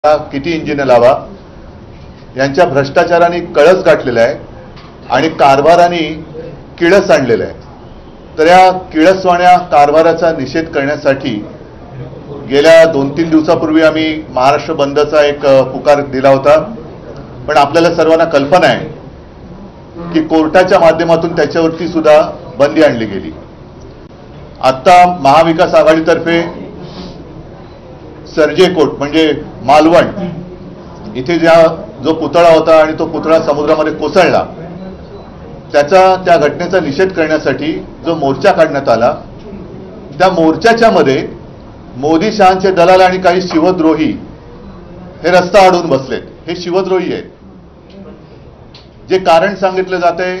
किती इंजिन लावा यांच्या भ्रष्टाचाराने कळस गाठलेला आहे आणि कारभाराने किळस आणलेला आहे। तर या किळसवाण्या कारभाराचा निषेध करण्यासाठी गेल्या 2-3 दिवसापूर्वी आम्ही महाराष्ट्र बंदचा एक पुकार दिला होता। पण आपल्याला सर्वांना कल्पना आहे की कोर्टाच्या माध्यमातून त्याच्यावरती सुद्धा बंदी आणली गेली। आता महाविकास आघाडीतर्फे सर्जेकोट म्हणजे मालवण इथे जो पुतळा होता आणि तो पुतळा समुद्रामध्ये कोसळला त्या घटनेचा निषेध करण्यासाठी जो मोर्चा काढण्यात आला, त्या मोर्चाच्या मध्ये मोदी शहांचे दलाल आणि काही शिवद्रोही हे रस्ता अडवून बसलेत। हे शिवद्रोही आहेत। जे कारण सांगितलं जाते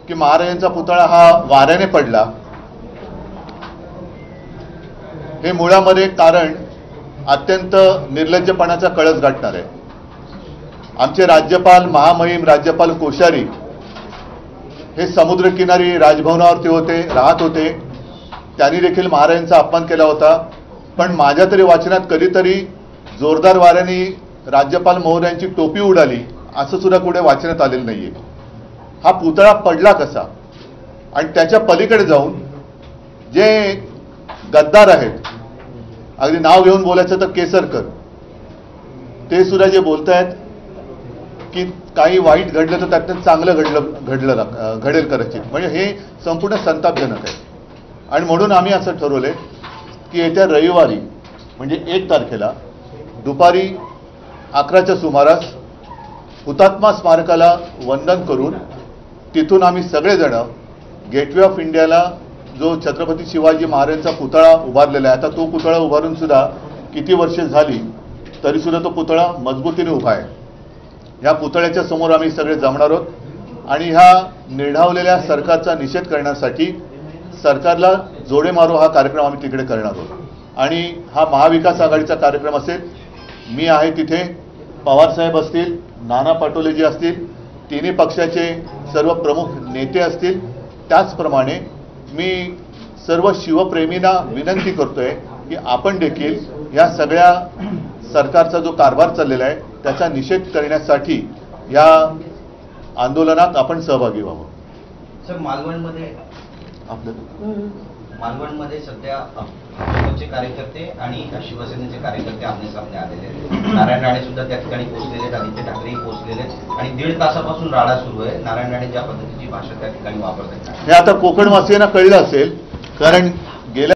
की महाराजांचा पुतळा हा वाऱ्याने पडला, हे मुळामध्ये कारण अत्यंत निर्लज्जपणाचा कळस गाठणार आहे। आमचे राज्यपाल महामहिम राज्यपाल कोश्यारी हे समुद्रकिनारी राजभवनावरती राहत होते। त्यांनी देखील महाराजांचा अपमान केला होता। पण माझ्या तरी वाचनात कधीतरी जोरदार वाऱ्याने राज्यपाल महोदयांची टोपी उडाली असं सुद्धा कुठे वाचण्यात आलेलं नाहीये। हा पुतळा पडला कसा? आणि त्याच्या पलीकडे जाऊन जे गद्दार आहेत, अगदी नाव घेऊन बोलायचं तर केसरकर, ते सुद्धा जे बोलतायत की काही वाईट घडलं तर त्यातनं चांगलं घडेल कदाचित, म्हणजे हे संपूर्ण संतापजनक आहे। आणि म्हणून आम्ही असं ठरवलंय की येत्या रविवारी म्हणजे 1 तारखेला दुपारी 11च्या सुमारास हुतात्मा स्मारकाला वंदन करून तिथून आम्ही सगळेजण गेटवे ऑफ इंडियाला जो छत्रपती शिवाजी महाराजांचा पुतळा उभारलेला आहे, आता तो पुतळा उभारून सुद्धा किती वर्ष झाली तरी सुद्धा तो पुतळा मजबूतीने उभा आहे। या पुतळ्याच्या समोर आम्ही सगळे जमणार आहोत आणि ह्या निर्ढावलेल्या सरकारचा निषेध करण्यासाठी सरकारला जोडे मारो हा कार्यक्रम आम्ही तिकडे करणार आहोत। आणि हा महाविकास आघाडीचा कार्यक्रम असेल। मी आहे तिथे, पवारसाहेब असतील, नाना पटोलेजी असतील, तिन्ही पक्षाचे सर्व प्रमुख नेते असतील। त्याचप्रमाणे मी सर्व शिवप्रेमींना विनंती करतोय की आपण देखील या सगळ्या सरकारचा जो कारभार चाललेला आहे त्याचा निषेध करण्यासाठी या आंदोलनात आपण सहभागी व्हावं। सर, मालवणमध्ये सध्या भाजपचे कार्यकर्ते आणि शिवसेनेचे कार्यकर्ते आमने-सामने आलेले आहेत। नारायण राणे सुद्धा त्या ठिकाणी पोहोचलेले आहेत, आदित्य ठाकरेही पोहोचलेले आहेत आणि 1.5 तासापासून राडा सुरू आहे। नारायण राणे ज्या पद्धतीची भाषा त्या ठिकाणी वापरतात, हे आता कोकणवासियांना कळलं असेल, कारण